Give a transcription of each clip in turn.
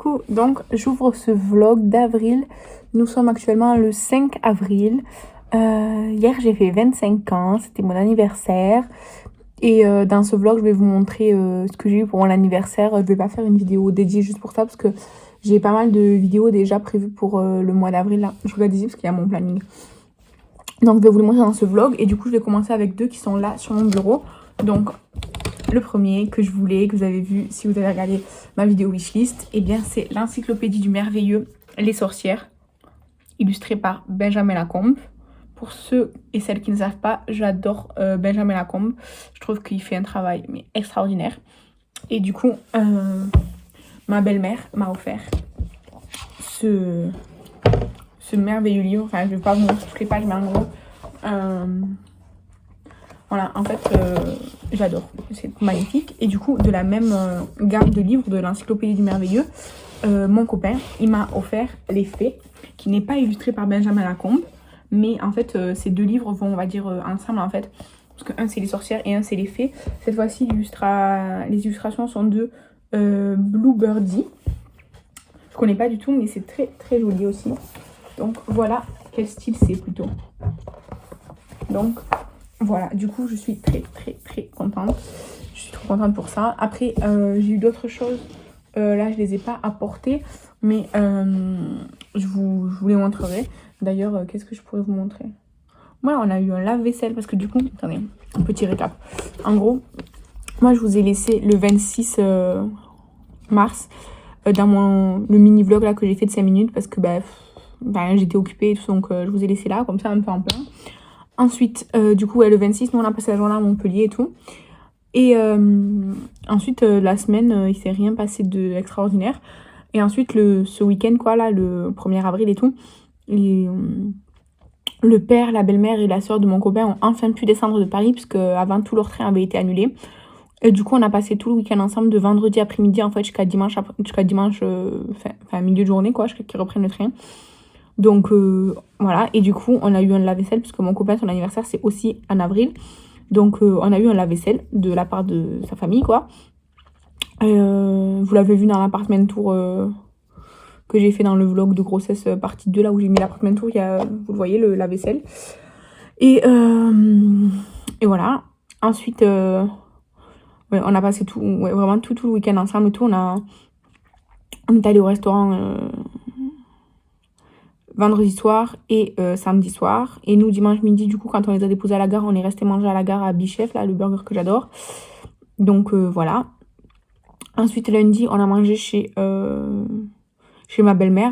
coup, donc j'ouvre ce vlog d'avril. Nous sommes actuellement le 5 avril. Hier j'ai fait 25 ans, c'était mon anniversaire. Et dans ce vlog je vais vous montrer ce que j'ai eu pour mon anniversaire. Je vais pas faire une vidéo dédiée juste pour ça parce que j'ai pas mal de vidéos déjà prévues pour le mois d'avril là. Je regarde ici parce qu'il y a mon planning. Donc je vais vous le montrer dans ce vlog et du coup je vais commencer avec deux qui sont là sur mon bureau. Donc le premier que je voulais, que vous avez vu si vous avez regardé ma vidéo wishlist, et bien c'est l'encyclopédie du merveilleux Les Sorcières, illustrée par Benjamin Lacombe. Pour ceux et celles qui ne savent pas, j'adore Benjamin Lacombe. Je trouve qu'il fait un travail mais extraordinaire. Et du coup, ma belle-mère m'a offert ce merveilleux livre. Enfin, je vais pas vous montrer toutes les pages, mais en gros, voilà, en fait, j'adore. C'est magnifique. Et du coup, de la même gamme de livres de l'encyclopédie du merveilleux, mon copain, il m'a offert Les Fées, qui n'est pas illustré par Benjamin Lacombe. Mais en fait, ces deux livres vont, on va dire, ensemble, en fait. Parce que un, c'est Les Sorcières et un, c'est Les Fées. Cette fois-ci, les illustrations sont de Blue Birdie. Je connais pas du tout, mais c'est très, très joli aussi. Donc, voilà quel style c'est plutôt. Donc, voilà. Du coup, je suis très, très, très contente. Je suis trop contente pour ça. Après, j'ai eu d'autres choses. Là, je les ai pas apportées. Mais je vous les montrerai. D'ailleurs, qu'est-ce que je pourrais vous montrer? Ouais, on a eu un lave-vaisselle parce que du coup, attendez, un petit récap. En gros, moi je vous ai laissé le 26 mars dans le mini-vlog là que j'ai fait de 5 minutes parce que j'étais occupée et tout, donc je vous ai laissé là, comme ça un peu en plein. Ensuite, du coup, le 26, nous on a passé la journée à Montpellier et tout. Et ensuite, la semaine, il s'est rien passé d'extraordinaire. Et ensuite, ce week-end, quoi, là, le 1er avril et tout, le père, la belle-mère et la soeur de mon copain ont enfin pu descendre de Paris puisque avant tout leur train avait été annulé. Et du coup, on a passé tout le week-end ensemble de vendredi après-midi en fait jusqu'à dimanche, milieu de journée quoi, jusqu'à qu'ils reprennent le train. Donc voilà, et du coup, on a eu un lave-vaisselle puisque mon copain, son anniversaire, c'est aussi en avril. Donc on a eu un lave-vaisselle de la part de sa famille quoi. Vous l'avez vu dans l'appartement tour que j'ai fait dans le vlog de grossesse partie 2, là où j'ai mis l'appartement tour, il y a, vous le voyez, le lave-vaisselle. Et voilà. Ensuite, ouais, on a passé vraiment tout le week-end ensemble et tout. On est allé au restaurant vendredi soir et samedi soir. Et nous, dimanche midi, du coup, quand on les a déposés à la gare, on est resté manger à la gare à Bichef, là, le burger que j'adore. Donc, voilà. Ensuite, lundi, on a mangé chez ma belle-mère,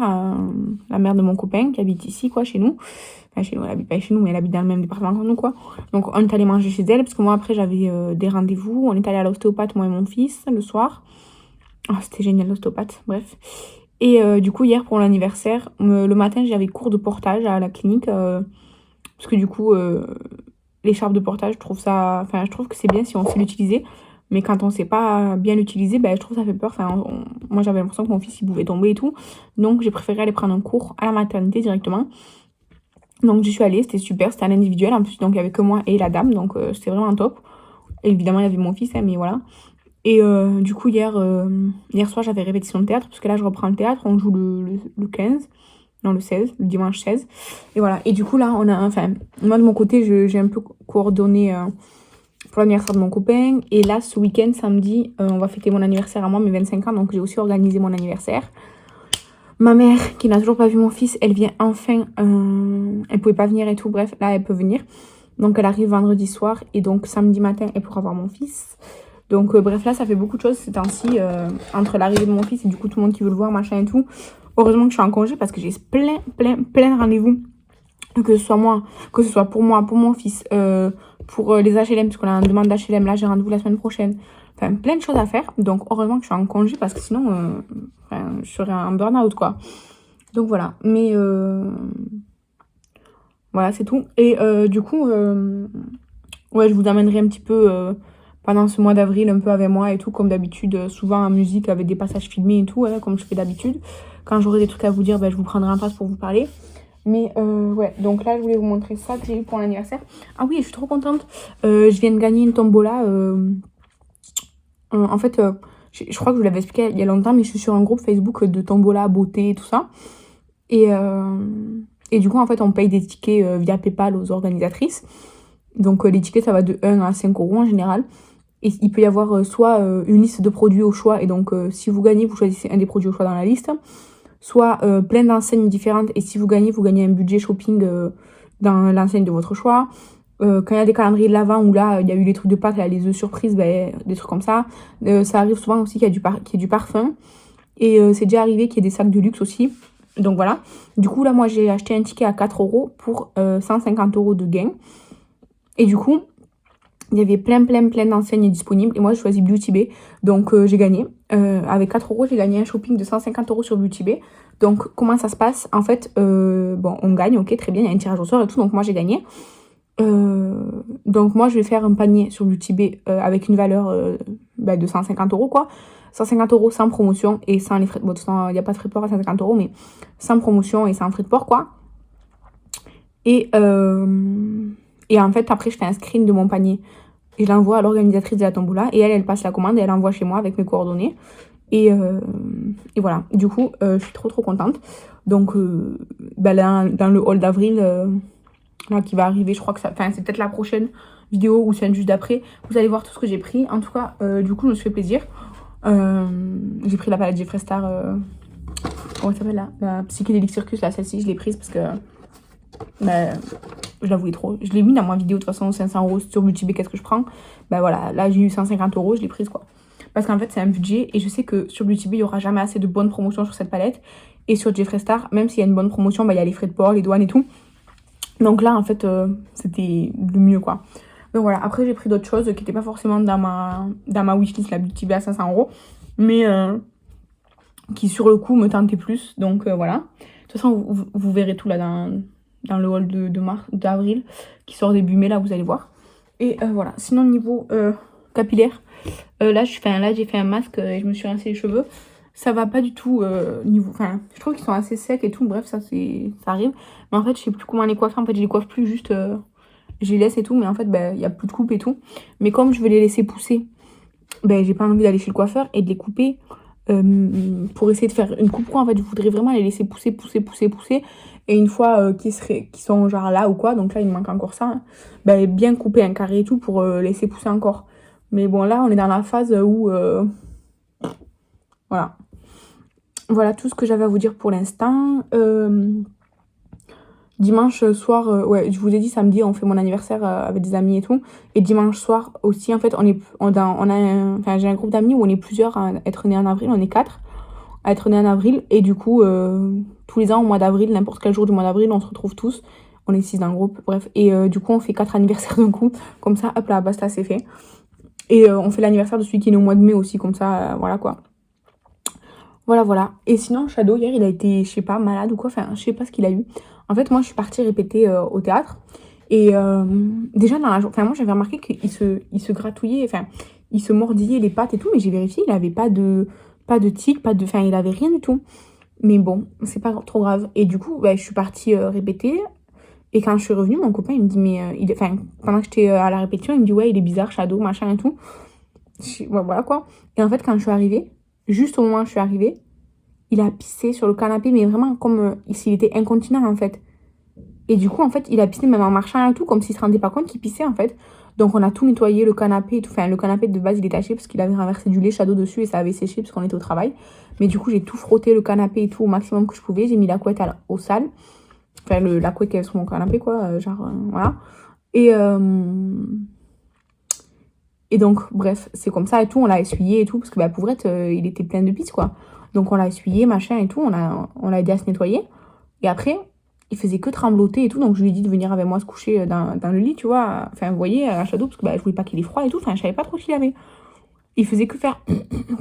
la mère de mon copain qui habite ici quoi, chez nous. Enfin chez nous, elle habite pas chez nous mais elle habite dans le même département que nous quoi. Donc on est allé manger chez elle parce que moi après j'avais des rendez-vous. On est allé à l'ostéopathe moi et mon fils le soir. Oh, c'était génial l'ostéopathe, bref. Et du coup hier pour l'anniversaire, le matin j'avais cours de portage à la clinique parce que du coup l'écharpe de portage je trouve que c'est bien si on sait l'utiliser. Mais quand on sait pas bien l'utiliser, je trouve que ça fait peur. Enfin, moi, j'avais l'impression que mon fils, il pouvait tomber et tout. Donc, j'ai préféré aller prendre un cours à la maternité directement. Donc, j'y suis allée. C'était super. C'était un individuel. En plus, donc, il y avait que moi et la dame. Donc, c'était vraiment top. Et évidemment, il y avait mon fils, hein, mais voilà. Et du coup, hier soir, j'avais répétition de théâtre. Parce que là, je reprends le théâtre. On joue le 15. Non, le 16. Le dimanche 16. Et voilà. Et du coup, là, moi, de mon côté, j'ai un peu coordonné pour l'anniversaire de mon copain. Et là, ce week-end, samedi, on va fêter mon anniversaire à moi, mes 25 ans. Donc, j'ai aussi organisé mon anniversaire. Ma mère, qui n'a toujours pas vu mon fils, elle vient enfin. Elle pouvait pas venir et tout. Bref, là, elle peut venir. Donc, elle arrive vendredi soir. Et donc, samedi matin, elle pourra voir mon fils. Donc, bref, là, ça fait beaucoup de choses ces temps-ci. Entre l'arrivée de mon fils et du coup, tout le monde qui veut le voir, machin et tout. Heureusement que je suis en congé parce que j'ai plein de rendez-vous. Que ce soit moi, que ce soit pour moi, pour mon fils, pour les HLM, parce qu'on a une demande d'HLM, là j'ai rendez-vous la semaine prochaine. Enfin, plein de choses à faire. Donc, heureusement que je suis en congé parce que sinon, je serais en burn-out, quoi. Donc, voilà. Mais, voilà, c'est tout. Et du coup, ouais, je vous amènerai un petit peu pendant ce mois d'avril, un peu avec moi et tout, comme d'habitude, souvent en musique avec des passages filmés et tout, comme je fais d'habitude. Quand j'aurai des trucs à vous dire, je vous prendrai en face pour vous parler. Mais ouais, donc là, je voulais vous montrer ça que j'ai eu pour l'anniversaire. Ah oui, je suis trop contente. Je viens de gagner une tombola. En fait, je crois que je vous l'avais expliqué il y a longtemps, mais je suis sur un groupe Facebook de tombola, beauté, tout ça. Et du coup, en fait, on paye des tickets via PayPal aux organisatrices. Donc, les tickets, ça va de 1 à 5 euros en général. Et il peut y avoir soit une liste de produits au choix. Et donc, si vous gagnez, vous choisissez un des produits au choix dans la liste. Soit plein d'enseignes différentes. Et si vous gagnez un budget shopping dans l'enseigne de votre choix. Quand il y a des calendriers de l'Avent où là, il y a eu les trucs de Pâques, là, les œufs surprises, des trucs comme ça. Ça arrive souvent aussi qu'il y ait du parfum. Et c'est déjà arrivé qu'il y ait des sacs de luxe aussi. Donc voilà. Du coup, là, moi, j'ai acheté un ticket à 4 euros pour 150 euros de gain. Et du coup, il y avait plein d'enseignes disponibles. Et moi, j'ai choisi Beauty Bay. Donc, j'ai gagné. Avec 4 euros, j'ai gagné un shopping de 150 euros sur Beauty Bay. Donc, comment ça se passe? En fait, on gagne, ok, très bien. Il y a un tirage au sort et tout. Donc, moi, j'ai gagné. Donc, moi, je vais faire un panier sur Beauty Bay avec une valeur de 150 euros, quoi. 150 euros sans promotion et sans les frais de port. Il n'y a pas de frais de port à 150 euros, mais sans promotion et sans frais de port, quoi. Et en fait, après, je fais un screen de mon panier. Et je l'envoie à l'organisatrice de la tombola. Et elle passe la commande et elle envoie chez moi avec mes coordonnées. Et voilà. Du coup, je suis trop contente. Donc, dans le haul d'avril, là, qui va arriver, je crois que c'est peut-être la prochaine vidéo ou celle juste d'après. Vous allez voir tout ce que j'ai pris. En tout cas, du coup, je me suis fait plaisir. J'ai pris la palette Jeffree Star. Comment ça s'appelle là? La Psychedelic Circus, là, celle-ci, je l'ai prise parce que je la voulais trop. Je l'ai mis dans ma vidéo de toute façon, 500 euros sur Beauty Bay, qu'est-ce que je prends? Voilà, là j'ai eu 150 euros, je l'ai prise quoi. Parce qu'en fait, c'est un budget et je sais que sur Beauty Bay, il n'y aura jamais assez de bonnes promotions sur cette palette. Et sur Jeffree Star, même s'il y a une bonne promotion, il y a les frais de port, les douanes et tout. Donc là, en fait, c'était le mieux quoi. Donc voilà, après j'ai pris d'autres choses qui n'étaient pas forcément dans ma wishlist, la Beauty Bay à 500 euros. Mais qui sur le coup me tentaient plus. Donc voilà. De toute façon, vous verrez tout là dans le haul d'avril qui sort début mai, là vous allez voir. Et voilà. Sinon, niveau capillaire, là j'ai fait un masque et je me suis rincé les cheveux. Ça va pas du tout enfin, je trouve qu'ils sont assez secs et tout. Bref, ça arrive. Mais en fait, je sais plus comment les coiffer. En fait, je les coiffe plus, juste je les laisse et tout. Mais en fait, il y a plus de coupe et tout. Mais comme je vais les laisser pousser, j'ai pas envie d'aller chez le coiffeur et de les couper pour essayer de faire une coupe quoi. En fait, je voudrais vraiment les laisser pousser. Et une fois qu'ils sont genre là ou quoi, donc là il me manque encore ça, bien couper un carré et tout pour laisser pousser encore. Mais bon, là on est dans la phase où voilà tout ce que j'avais à vous dire pour l'instant. Dimanche soir, ouais, je vous ai dit samedi on fait mon anniversaire avec des amis et tout. Et dimanche soir aussi, en fait, j'ai un groupe d'amis où on est plusieurs à être nés en avril, on est 4 à être nés en avril. Et du coup, tous les ans au mois d'avril, n'importe quel jour du mois d'avril, on se retrouve tous. On est 6 dans le groupe, bref. Et du coup, on fait 4 anniversaires d'un coup. Comme ça, hop là, basta, c'est fait. Et on fait l'anniversaire de celui qui est né au mois de mai aussi, comme ça, voilà quoi. Voilà. Et sinon, Shadow, hier, il a été, je sais pas, malade ou quoi. Enfin, je sais pas ce qu'il a eu. En fait, moi, je suis partie répéter au théâtre. Et déjà, dans la journée, moi, j'avais remarqué qu'il se gratouillait, enfin, il se mordillait les pattes et tout. Mais j'ai vérifié, il avait pas de tic, enfin, il avait rien du tout. Mais bon, c'est pas trop grave. Et du coup, je suis partie répéter. Et quand je suis revenue, mon copain, il me dit, mais, pendant que j'étais à la répétition, il me dit, ouais, il est bizarre, Shadow, machin et tout. Voilà quoi. Et en fait, quand je suis arrivée, juste au moment où je suis arrivée, il a pissé sur le canapé, mais vraiment comme s'il était incontinent en fait. Et du coup, en fait, il a pissé même en marchant et tout, comme s'il se rendait pas compte qu'il pissait en fait. Donc on a tout nettoyé, le canapé et tout. Enfin, le canapé de base, il est taché parce qu'il avait renversé du lait Shadow dessus et ça avait séché parce qu'on était au travail. Mais du coup, j'ai tout frotté le canapé et tout au maximum que je pouvais. J'ai mis la couette au sale. Enfin, la couette qui est sur mon canapé, quoi. Voilà. Et donc, bref, c'est comme ça et tout. On l'a essuyé et tout, parce que Pauvrette, il était plein de pisse, quoi. Donc, on l'a essuyé, machin et tout. On l'a aidé à se nettoyer. Et après, il faisait que trembloter et tout. Donc, je lui ai dit de venir avec moi se coucher dans le lit, tu vois. Enfin, vous voyez, à Shadow, parce que je voulais pas qu'il ait froid et tout. Enfin, je savais pas trop ce qu'il avait. Il faisait que faire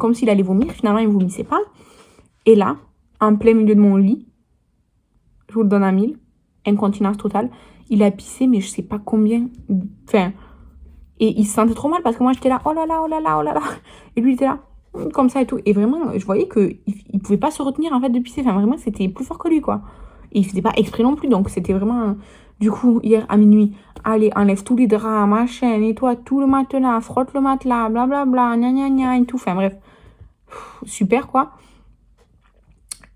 comme s'il allait vomir. Finalement, il vomissait pas. Et là, en plein milieu de mon lit, je vous le donne à 1000, incontinence totale. Il a pissé, mais je sais pas combien. Enfin... Et il se sentait trop mal parce que moi j'étais là, oh là là, oh là là, oh là là. Et lui il était là, comme ça et tout. Et vraiment, je voyais qu'il pouvait pas se retenir en fait de pisser. Enfin vraiment, c'était plus fort que lui quoi. Et il faisait pas exprès non plus. Donc c'était vraiment. Du coup, hier à minuit, allez, enlève tous les draps, machin, nettoie tout le matelas, frotte le matelas, blablabla, gna gna gna et tout. Enfin bref. super quoi.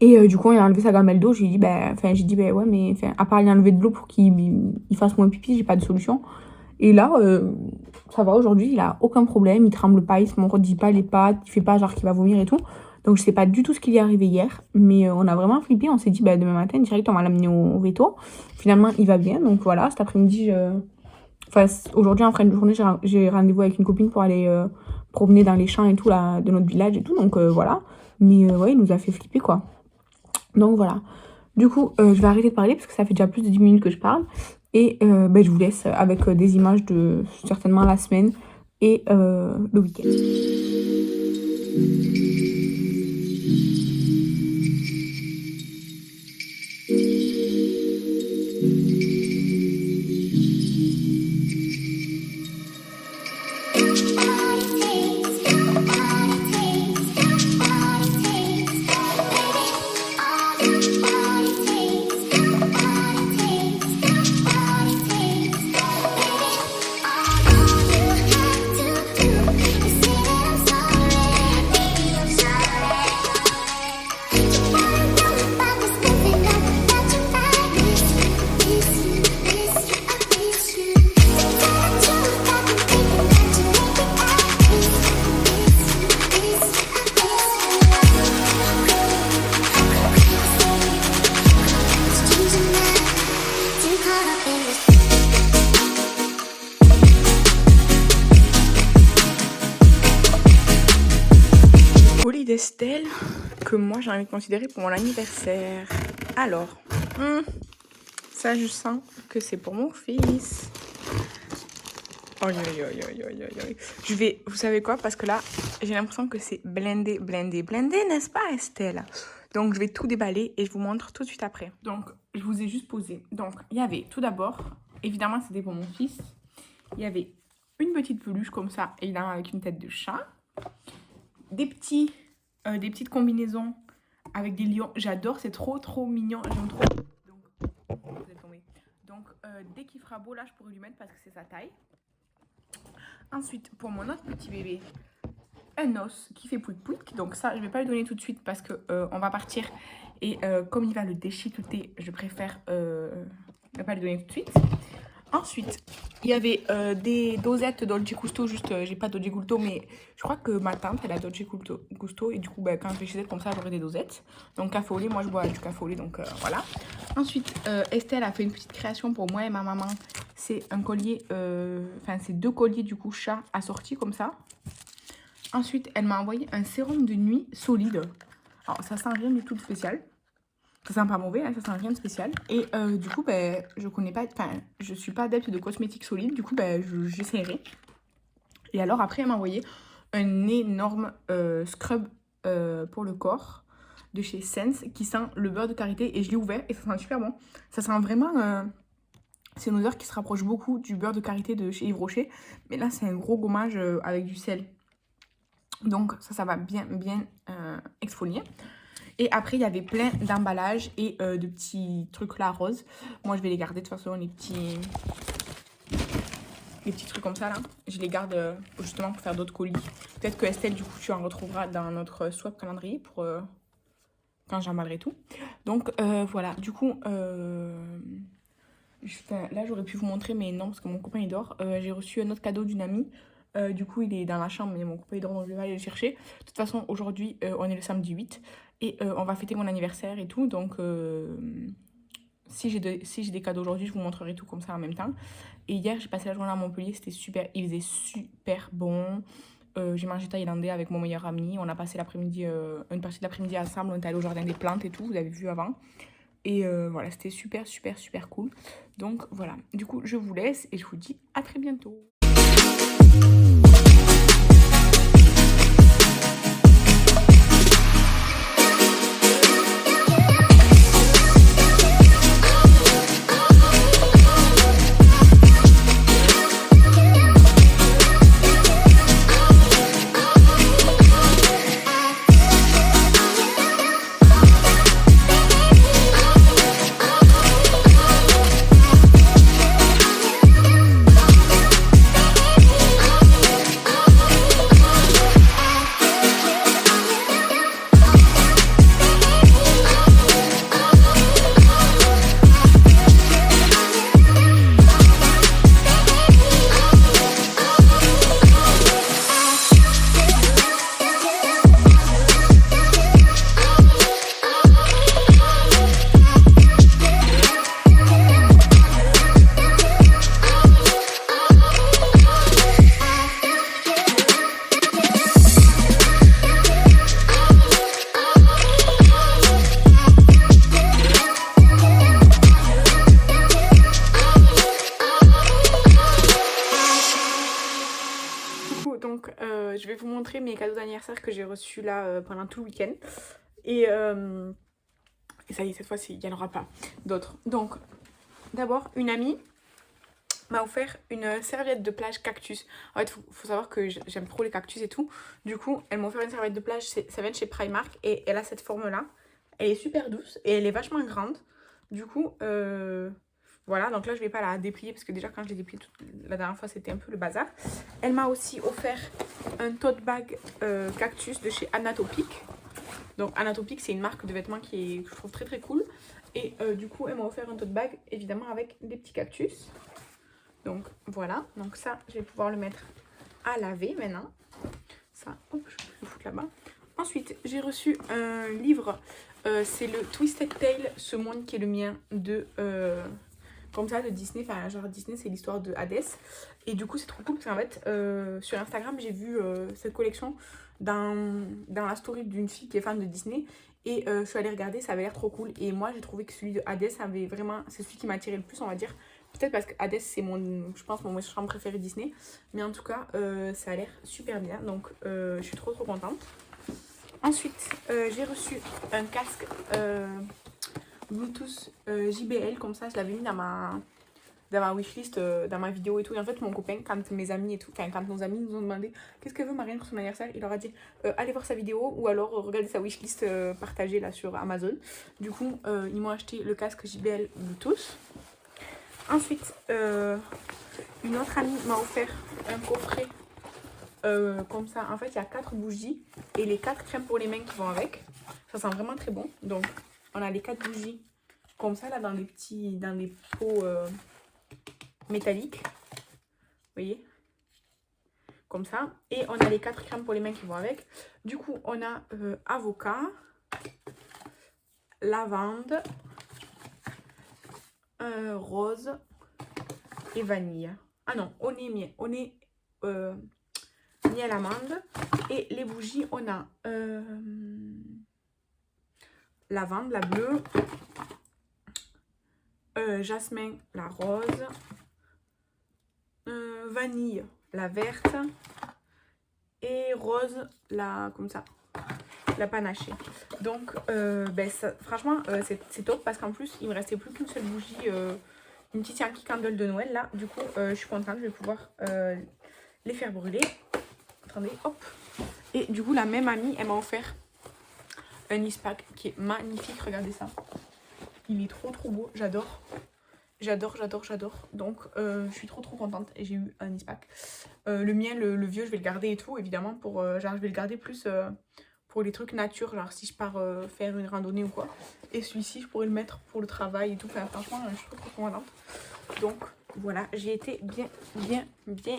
Et du coup, on a enlevé sa gamelle d'eau. J'ai dit, ouais, mais à part lui enlever de l'eau pour qu'il fasse moins pipi, j'ai pas de solution. Et là, ça va, aujourd'hui, il a aucun problème. Il tremble pas, il se mordit pas les pattes, il fait pas genre qu'il va vomir et tout. Donc, je sais pas du tout ce qui lui est arrivé hier. Mais on a vraiment flippé. On s'est dit, demain matin, direct, on va l'amener au veto. Finalement, il va bien. Donc, voilà, cet après-midi, aujourd'hui, en fin de journée, j'ai rendez-vous avec une copine pour aller promener dans les champs et tout, là, de notre village et tout. Donc, voilà. Mais ouais, il nous a fait flipper, quoi. Donc voilà. Du coup, je vais arrêter de parler parce que ça fait déjà plus de 10 minutes que je parle. Et je vous laisse avec des images de certainement la semaine et le week-end. Colis d'Estelle que moi j'ai envie de considérer pour mon anniversaire. Alors, ça je sens que c'est pour mon fils. Je vais, vous savez quoi, parce que là j'ai l'impression que c'est blindé, n'est-ce pas Estelle? Donc je vais tout déballer et je vous montre tout de suite après. Donc je vous ai juste posé. Donc il y avait tout d'abord, évidemment c'était pour mon fils, il y avait une petite peluche comme ça, évidemment avec une tête de chat. Des petites combinaisons avec des lions. J'adore, c'est trop mignon. J'aime trop. Donc, dès qu'il fera beau, là, je pourrais lui mettre parce que c'est sa taille. Ensuite, pour mon autre petit bébé, un os qui fait pouic. Donc ça, je vais pas lui donner tout de suite parce que on va partir. Et comme il va le déchiqueter, je préfère ne pas lui donner tout de suite. Ensuite, il y avait des dosettes Dolce Gusto, juste, j'ai pas Dolce Gusto, mais je crois que ma tante, elle a Dolce Gusto, et du coup, quand je vais chez elle, comme ça, j'aurai des dosettes. Donc, café au lait, moi, je bois du café au lait, donc voilà. Ensuite, Estelle a fait une petite création pour moi et ma maman. C'est un collier, c'est 2 colliers, du coup, chat assortis, comme ça. Ensuite, elle m'a envoyé un sérum de nuit solide. Alors, ça sent rien du tout de spécial. Ça sent pas mauvais, hein, ça sent rien de spécial. Et du coup, je connais pas, je suis pas adepte de cosmétiques solides. Du coup, j'essaierai. Et alors, après, elle m'a envoyé un énorme scrub pour le corps de chez Sense qui sent le beurre de karité. Et je l'ai ouvert et ça sent super bon. Ça sent vraiment... c'est une odeur qui se rapproche beaucoup du beurre de karité de chez Yves Rocher. Mais là, c'est un gros gommage avec du sel. Donc, ça va bien exfolier. Et après, il y avait plein d'emballages et de petits trucs là roses. Moi, je vais les garder de toute façon, les petits trucs comme ça là. Je les garde justement pour faire d'autres colis. Peut-être que Estelle, du coup, tu en retrouveras dans notre swap calendrier pour quand j'emballerai tout. Donc, voilà. Du coup, là, j'aurais pu vous montrer, mais non, parce que mon copain, il dort. J'ai reçu un autre cadeau d'une amie. Du coup, il est dans la chambre, mais mon copain, il dort, donc je vais aller le chercher. De toute façon, aujourd'hui, on est le samedi 8. Et on va fêter mon anniversaire et tout. Donc, si j'ai des cadeaux aujourd'hui, je vous montrerai tout comme ça en même temps. Et hier, j'ai passé la journée à Montpellier. C'était super. Il faisait super bon. J'ai mangé thaïlandais avec mon meilleur ami. On a passé l'après-midi, une partie de l'après-midi ensemble. On est allé au jardin des plantes et tout. Vous avez vu avant. Et voilà, c'était super cool. Donc, voilà. Du coup, je vous laisse et je vous dis à très bientôt. montrer mes cadeaux d'anniversaire que j'ai reçus là pendant tout le week-end. Et ça y est, cette fois-ci, il n'y en aura pas d'autres. Donc, d'abord, une amie m'a offert une serviette de plage cactus. En fait, faut savoir que j'aime trop les cactus et tout. Du coup, elle m'a offert une serviette de plage, ça vient de chez Primark. Et elle a cette forme-là. Elle est super douce et elle est vachement grande. Du coup, voilà. Donc là, je vais pas la déplier parce que déjà, quand je l'ai dépliée la dernière fois, c'était un peu le bazar. Elle m'a aussi offert un tote bag cactus de chez Anatopic. Donc Anatopic, c'est une marque de vêtements que je trouve très très cool. Et du coup, elle m'a offert un tote bag, évidemment, avec des petits cactus. Donc voilà, donc ça, je vais pouvoir le mettre à laver maintenant. Ça, hop, je vais le foutre là-bas. Ensuite, j'ai reçu un livre, c'est le Twisted Tale, ce monde qui est le mien, de comme ça, de Disney. Enfin, genre Disney, c'est l'histoire de Hades. Et du coup, c'est trop cool parce qu'en fait, sur Instagram, j'ai vu cette collection dans la story d'une fille qui est fan de Disney. Et je suis allée regarder, ça avait l'air trop cool. Et moi, j'ai trouvé que celui de Hades avait vraiment... C'est celui qui m'a attiré le plus, on va dire. Peut-être parce que Hades, c'est je pense, mon méchant préféré Disney. Mais en tout cas, ça a l'air super bien. Donc, je suis trop contente. Ensuite, j'ai reçu un casque Bluetooth JBL. Comme ça, je l'avais mis dans ma wishlist, dans ma vidéo et tout. Et en fait, mon copain, quand mes amis et tout, quand nos amis nous ont demandé qu'est-ce qu'elle veut Marianne pour son anniversaire, il leur a dit allez voir sa vidéo ou alors regardez sa wishlist partagée là sur Amazon. Du coup, ils m'ont acheté le casque JBL Bluetooth. Ensuite, une autre amie m'a offert un coffret comme ça. En fait, il y a 4 bougies et les 4 crèmes pour les mains qui vont avec. Ça sent vraiment très bon. Donc, on a les 4 bougies comme ça, là, dans des pots métalliques. Vous voyez? Comme ça. Et on a les 4 crèmes pour les mains qui vont avec. Du coup, on a avocat, lavande, rose et vanille. Ah non, miel amande. Et les bougies, on a lavande, la bleue, jasmin, la rose, vanille, la verte et rose, comme ça, la panachée. Donc franchement c'est top parce qu'en plus il me restait plus qu'une seule bougie, une petite Yankee Candle de Noël là. Du coup je suis contente, je vais pouvoir les faire brûler. Attendez, hop. Et du coup la même amie, elle m'a offert un Nispac qui est magnifique, regardez ça. Il est trop beau, j'adore. J'adore. Donc je suis trop contente et j'ai eu un Nispac. Le mien, le vieux, je vais le garder et tout, évidemment, pour genre je vais le garder plus pour les trucs nature, genre si je pars faire une randonnée ou quoi. Et celui-ci, je pourrais le mettre pour le travail et tout. Enfin, franchement, je suis trop contente. Donc voilà, j'ai été bien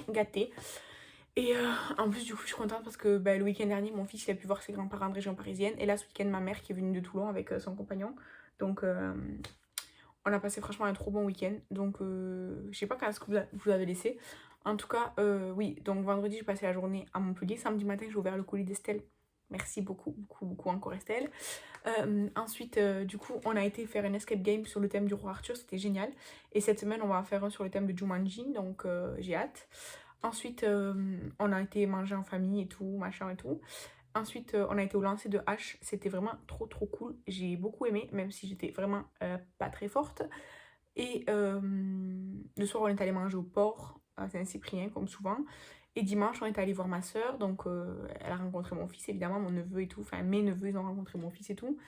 gâtée. Et en plus, du coup, je suis contente parce que le week-end dernier, mon fils il a pu voir ses grands-parents de région parisienne. Et là, ce week-end, ma mère qui est venue de Toulon avec son compagnon. Donc, on a passé franchement un trop bon week-end. Donc, je sais pas quand est-ce que vous avez laissé. En tout cas, oui. Donc, vendredi, j'ai passé la journée à Montpellier. Samedi matin, j'ai ouvert le colis d'Estelle. Merci beaucoup encore Estelle. Ensuite, du coup, on a été faire un escape game sur le thème du roi Arthur. C'était génial. Et cette semaine, on va en faire un sur le thème de Jumanji. Donc, j'ai hâte. Ensuite, on a été manger en famille et tout, machin et tout. Ensuite, on a été au lancer de hache. C'était vraiment trop cool. J'ai beaucoup aimé, même si j'étais vraiment pas très forte. Et le soir, on est allé manger au port à Saint-Cyprien, comme souvent. Et dimanche, on est allé voir ma soeur. Donc, elle a rencontré mon fils, évidemment, mon neveu et tout. Enfin, mes neveux, ils ont rencontré mon fils et tout.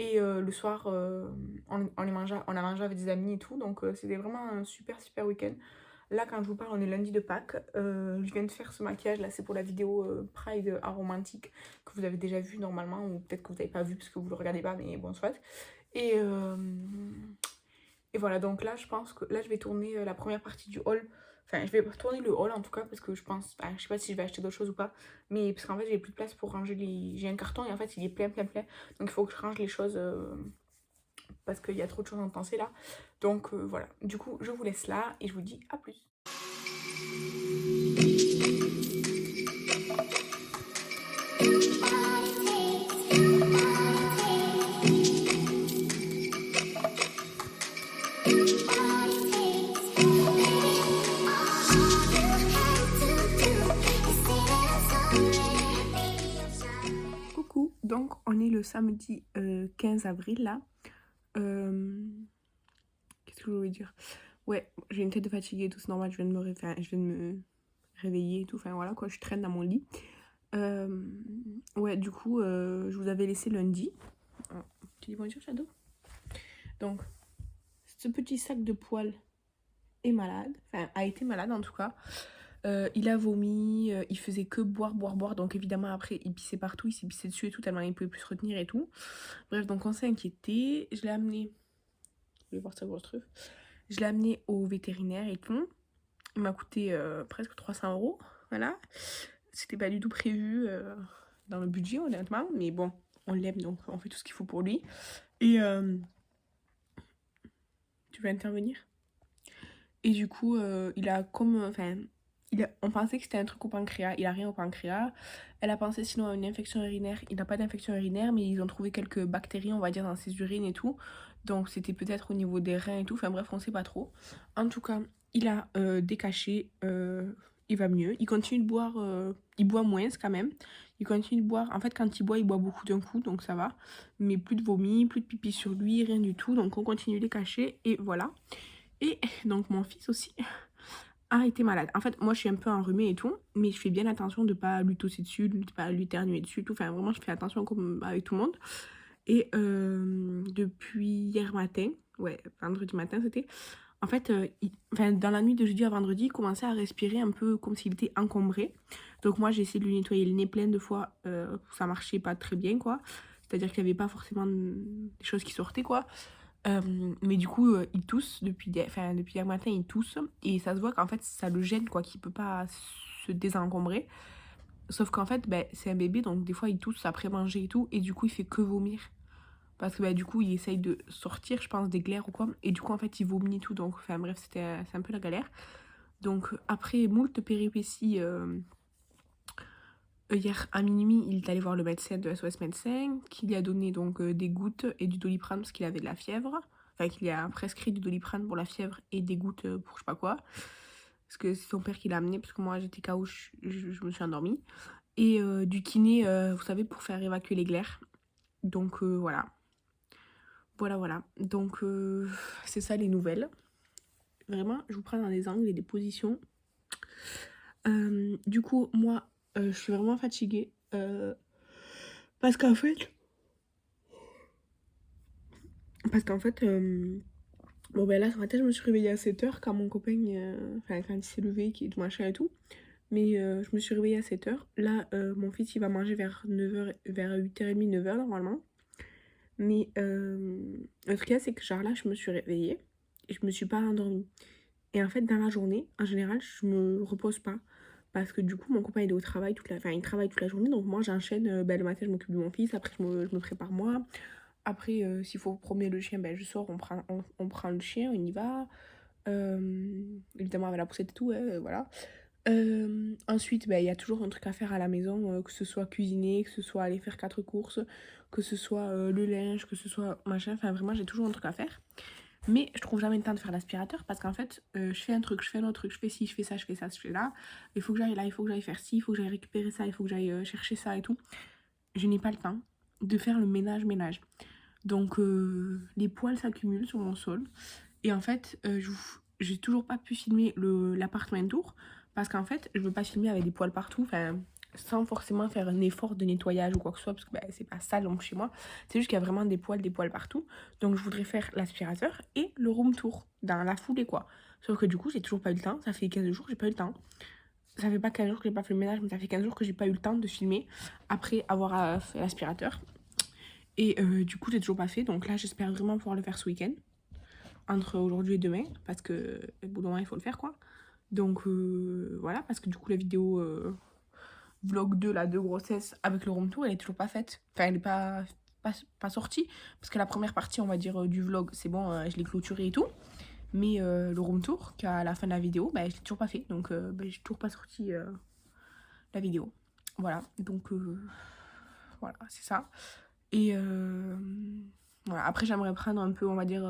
Et le soir, on a mangé avec des amis et tout. Donc, c'était vraiment un super week-end. Là, quand je vous parle, on est lundi de Pâques. Je viens de faire ce maquillage. Là, c'est pour la vidéo Pride aromantique que vous avez déjà vu normalement. Ou peut-être que vous n'avez pas vu parce que vous ne le regardez pas. Mais bon, soit. Et voilà. Donc là, je pense que là, je vais tourner la première partie du haul. Enfin, je vais tourner le haul en tout cas. Parce que je pense... je sais pas si je vais acheter d'autres choses ou pas. Mais parce qu'en fait, j'ai plus de place pour ranger les... J'ai un carton et en fait, il est plein. Donc, il faut que je range les choses... parce qu'il y a trop de choses à penser là. Donc voilà, du coup je vous laisse là et je vous dis à plus. mardi 15 avril là. Qu'est-ce que je voulais dire? Ouais, j'ai une tête de fatiguée et tout, c'est normal, je viens de me réveiller et tout, enfin voilà quoi, je traîne dans mon lit. Ouais, du coup, je vous avais laissé lundi. Oh, tu dis bonjour, Shadow? Donc, ce petit sac de poils est malade, enfin a été malade en tout cas. Il a vomi, il faisait que boire. Donc évidemment après il pissait partout, il s'est pissé dessus et tout, tellement il pouvait plus se retenir et tout. Bref, donc on s'est inquiété. Je l'ai amené. Je vais voir sa grosse truffe. Je l'ai amené au vétérinaire et tout. Il m'a coûté presque 300 €. Voilà. C'était pas du tout prévu dans le budget honnêtement. Mais bon, on l'aime donc on fait tout ce qu'il faut pour lui. Et tu veux intervenir? Et du coup, il a comme. Enfin, on pensait que c'était un truc au pancréas. Il a rien au pancréas. Elle a pensé sinon à une infection urinaire. Il n'a pas d'infection urinaire, mais ils ont trouvé quelques bactéries, on va dire, dans ses urines et tout. Donc c'était peut-être au niveau des reins et tout. Enfin bref, on sait pas trop. En tout cas, il a décaché. Il va mieux. Il continue de boire. Il boit moins quand même. Il continue de boire. En fait, quand il boit beaucoup d'un coup, donc ça va. Mais plus de vomi, plus de pipi sur lui, rien du tout. Donc on continue de les cacher. Et voilà. Et donc mon fils aussi a été malade. En fait, moi je suis un peu enrhumée et tout, mais je fais bien attention de pas lui tousser dessus, de pas lui éternuer dessus, tout. Enfin, vraiment, je fais attention comme avec tout le monde. Et depuis hier matin, ouais, vendredi matin c'était, en fait, dans la nuit de jeudi à vendredi, il commençait à respirer un peu comme s'il était encombré. Donc moi j'ai essayé de lui nettoyer le nez plein de fois, ça marchait pas très bien quoi. C'est-à-dire qu'il n'y avait pas forcément des choses qui sortaient quoi. Mais du coup, il tousse depuis hier matin, il tousse. Et ça se voit qu'en fait, ça le gêne, quoi, qu'il peut pas se désencombrer. Sauf qu'en fait, c'est un bébé, donc des fois, il tousse après manger et tout. Et du coup, il fait que vomir. Parce que du coup, il essaye de sortir, je pense, des glaires ou quoi. Et du coup, en fait, il vomit et tout. Donc, enfin bref, c'est un peu la galère. Donc, après moult péripéties, hier à minuit, il est allé voir le médecin de SOS Médecin, qui lui a donné donc des gouttes et du Doliprane parce qu'il avait de la fièvre. Enfin, qu'il lui a prescrit du Doliprane pour la fièvre et des gouttes pour je sais pas quoi. Parce que c'est son père qui l'a amené, parce que moi j'étais KO, je me suis endormie. Et du kiné, vous savez, pour faire évacuer les glaires. Donc voilà. Voilà. Donc c'est ça les nouvelles. Vraiment, je vous prends dans des angles et des positions. Du coup, moi, je suis vraiment fatiguée. Parce qu'en fait, bon ben là ce matin je me suis réveillée à 7h quand mon copain, quand il s'est levé, qui est tout machin et tout. Mais je me suis réveillée à 7h. Là mon fils il va manger vers 9h, vers 8h30, 9h normalement. Mais le truc c'est que genre là je me suis réveillée et je me suis pas endormie. Et en fait dans la journée, en général je me repose pas. Parce que du coup mon copain il est au travail il travaille toute la journée. Donc moi j'enchaîne, le matin je m'occupe de mon fils, après je me prépare moi. Après, s'il faut promener le chien, je sors, on prend le chien, on y va. Évidemment avec la poussette et tout, voilà. Ensuite, il y a toujours un truc à faire à la maison, que ce soit cuisiner, que ce soit aller faire 4 courses, que ce soit le linge, que ce soit machin. Enfin, vraiment, j'ai toujours un truc à faire. Mais je trouve jamais le temps de faire l'aspirateur parce qu'en fait, je fais un truc, je fais un autre truc, je fais ci, je fais ça, je fais ça, je fais là. Il faut que j'aille là, il faut que j'aille faire ci, il faut que j'aille récupérer ça, il faut que j'aille chercher ça et tout. Je n'ai pas le temps de faire le ménage. Donc les poils s'accumulent sur mon sol. Et en fait, j'ai toujours pas pu filmer l'appartement tour. Parce qu'en fait, je veux pas filmer avec des poils partout. Sans forcément faire un effort de nettoyage ou quoi que ce soit. Parce que c'est pas sale donc chez moi. C'est juste qu'il y a vraiment des poils partout. Donc je voudrais faire l'aspirateur et le room tour. Dans la foulée quoi. Sauf que du coup, j'ai toujours pas eu le temps. Ça fait 15 jours que j'ai pas eu le temps. Ça fait pas 15 jours que j'ai pas fait le ménage. Mais ça fait 15 jours que j'ai pas eu le temps de filmer. Après avoir fait l'aspirateur. Et du coup, j'ai toujours pas fait. Donc là, j'espère vraiment pouvoir le faire ce week-end. Entre aujourd'hui et demain. Parce que, au bout d'un moment, il faut le faire, quoi. Donc voilà. Parce que du coup, la vidéo vlog 2, là, de grossesse avec le room tour, elle est toujours pas faite. Enfin, elle est pas sortie. Parce que la première partie, on va dire, du vlog, c'est bon, je l'ai clôturé et tout. Mais le room tour, qu'à la fin de la vidéo, je l'ai toujours pas fait. Donc, j'ai toujours pas sorti la vidéo. Voilà. Donc, voilà, c'est ça. Et voilà. Après j'aimerais prendre un peu, on va dire,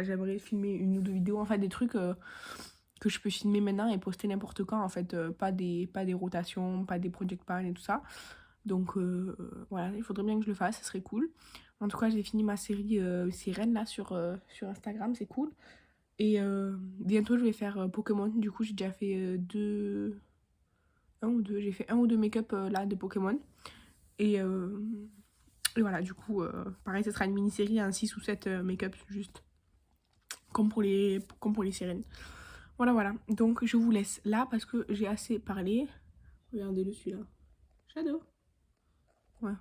j'aimerais filmer une ou deux vidéos, en fait des trucs que je peux filmer maintenant et poster n'importe quand, en fait, pas des rotations, pas des project pan et tout ça. Donc voilà, il faudrait bien que je le fasse, ce serait cool. En tout cas, j'ai fini ma série sirène là sur Instagram, c'est cool. Et bientôt je vais faire Pokémon. Du coup j'ai déjà fait j'ai fait un ou deux make-up là de Pokémon. Et voilà, du coup pareil, ce sera une mini-série, un 6 ou 7 make-up juste. Comme pour les sirènes. Voilà, voilà. Donc je vous laisse là parce que j'ai assez parlé. Regardez-le celui-là. Shadow. Ouais,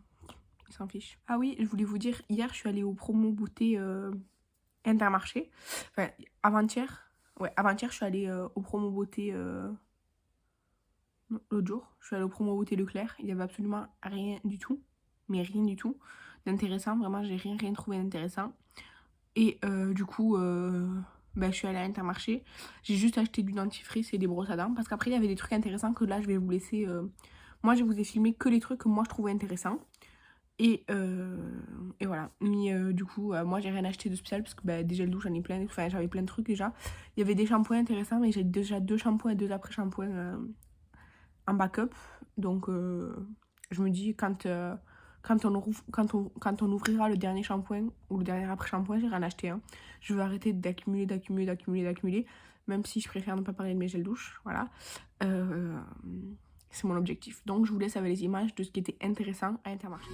il s'en fiche. Ah oui, je voulais vous dire, hier je suis allée au promo beauté Intermarché. Enfin, avant-hier. Ouais, avant-hier je suis allée au promo beauté l'autre jour. Je suis allée au promo beauté Leclerc. Il y avait absolument rien du tout. Mais rien du tout d'intéressant. Vraiment, j'ai rien trouvé d'intéressant. Et du coup, je suis allée à Intermarché. J'ai juste acheté du dentifrice et des brosses à dents. Parce qu'après, il y avait des trucs intéressants que là, je vais vous laisser. Moi, je vous ai filmé que les trucs que moi, je trouvais intéressants. Et voilà. Mais du coup, moi, j'ai rien acheté de spécial. Parce que des gels douche, j'en ai plein. Enfin, j'avais plein de trucs déjà. Il y avait des shampoings intéressants. Mais j'ai déjà 2 shampoings et 2 après-shampoings en backup. Donc, je me dis, quand on ouvrira le dernier shampoing ou le dernier après-shampoing, j'irai en acheter un. Je veux arrêter d'accumuler, même si je préfère ne pas parler de mes gels douche, voilà. C'est mon objectif. Donc je vous laisse avec les images de ce qui était intéressant à Intermarché.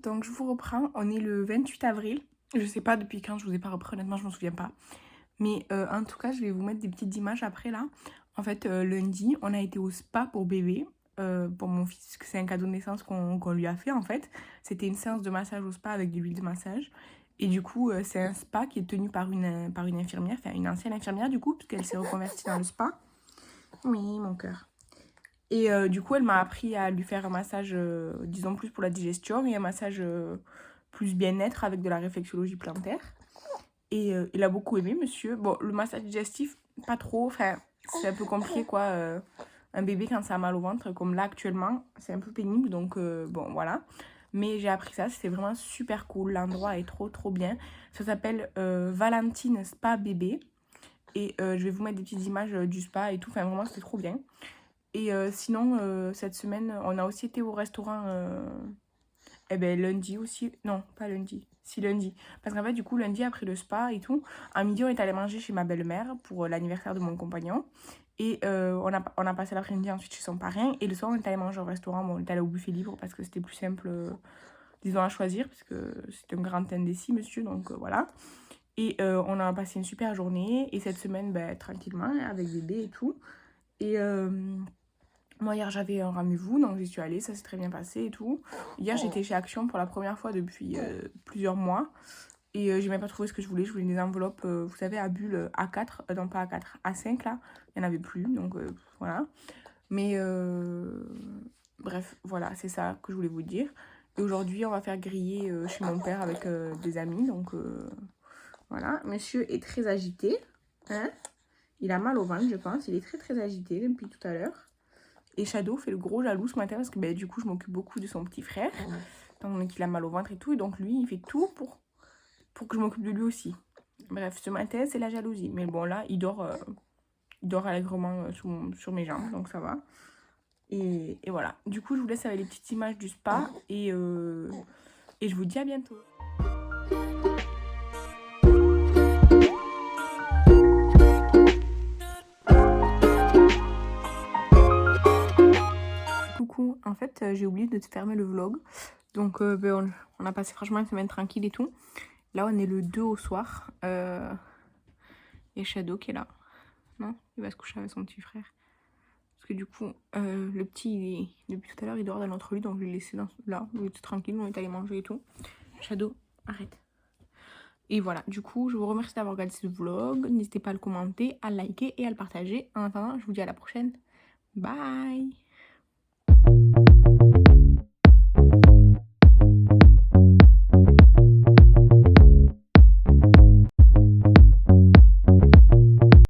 Donc je vous reprends, on est le 28 avril. Je sais pas depuis quand je vous ai pas repris, honnêtement je m'en souviens pas. Mais en tout cas je vais vous mettre des petites images après là. En fait lundi on a été au spa pour bébé, pour mon fils, c'est un cadeau de naissance qu'on lui a fait en fait. C'était une séance de massage au spa avec de l'huile de massage. Et du coup c'est un spa qui est tenu par une infirmière, enfin une ancienne infirmière du coup, puisqu'elle s'est reconvertie dans le spa. Oui mon cœur. Et du coup, elle m'a appris à lui faire un massage, disons plus pour la digestion, et un massage plus bien-être avec de la réflexologie plantaire. Et il a beaucoup aimé, monsieur. Bon, le massage digestif, pas trop. Enfin, c'est un peu compliqué, quoi. Un bébé, quand ça a mal au ventre, comme là actuellement, c'est un peu pénible. Donc, bon, voilà. Mais j'ai appris ça, c'était vraiment super cool. L'endroit est trop bien. Ça s'appelle Valentine Spa Bébé. Et je vais vous mettre des petites images du spa et tout. Enfin, vraiment, c'était trop bien. Et sinon, cette semaine, on a aussi été au restaurant lundi aussi. Non, pas lundi. Si, lundi. Parce qu'en fait, du coup, lundi, après le spa et tout, à midi, on est allé manger chez ma belle-mère pour l'anniversaire de mon compagnon. Et on a passé l'après-midi ensuite chez son parrain. Et le soir, on est allé manger au restaurant. Bon, on est allé au buffet libre parce que c'était plus simple, disons, à choisir. Parce que c'est un grand indécis, monsieur. Donc, voilà. Et on a passé une super journée. Et cette semaine, tranquillement, avec bébé et tout. Et moi, hier, j'avais un rendez-vous, donc j'y suis allée, ça s'est très bien passé et tout. Hier, j'étais chez Action pour la première fois depuis plusieurs mois. Et j'ai même pas trouvé ce que je voulais. Je voulais des enveloppes, vous savez, à bulles A4, non pas A4, A5 là. Il n'y en avait plus, donc voilà. Mais bref, voilà, c'est ça que je voulais vous dire. Et aujourd'hui, on va faire griller chez mon père avec des amis, donc voilà. Monsieur est très agité, hein. Il a mal au ventre, je pense. Il est très agité depuis tout à l'heure. Et Shadow fait le gros jaloux ce matin parce que du coup je m'occupe beaucoup de son petit frère, étant donné qu'il a mal au ventre et tout, et donc lui il fait tout pour que je m'occupe de lui aussi. Bref, ce matin c'est la jalousie, mais bon là il dort allègrement sur mes jambes, donc ça va. Et voilà, du coup je vous laisse avec les petites images du spa et je vous dis à bientôt. Coucou, en fait j'ai oublié de te fermer le vlog. Donc on a passé franchement une semaine tranquille et tout. Là on est le 2 au soir. Il y a Shadow qui est là. Non, il va se coucher avec son petit frère. Parce que du coup, le petit, depuis tout à l'heure, il dort dans notre lit, donc je l'ai laissé là, il était tranquille, on est allé manger et tout. Shadow, arrête. Et voilà, du coup, je vous remercie d'avoir regardé ce vlog. N'hésitez pas à le commenter, à le liker et à le partager. En attendant, je vous dis à la prochaine. Bye!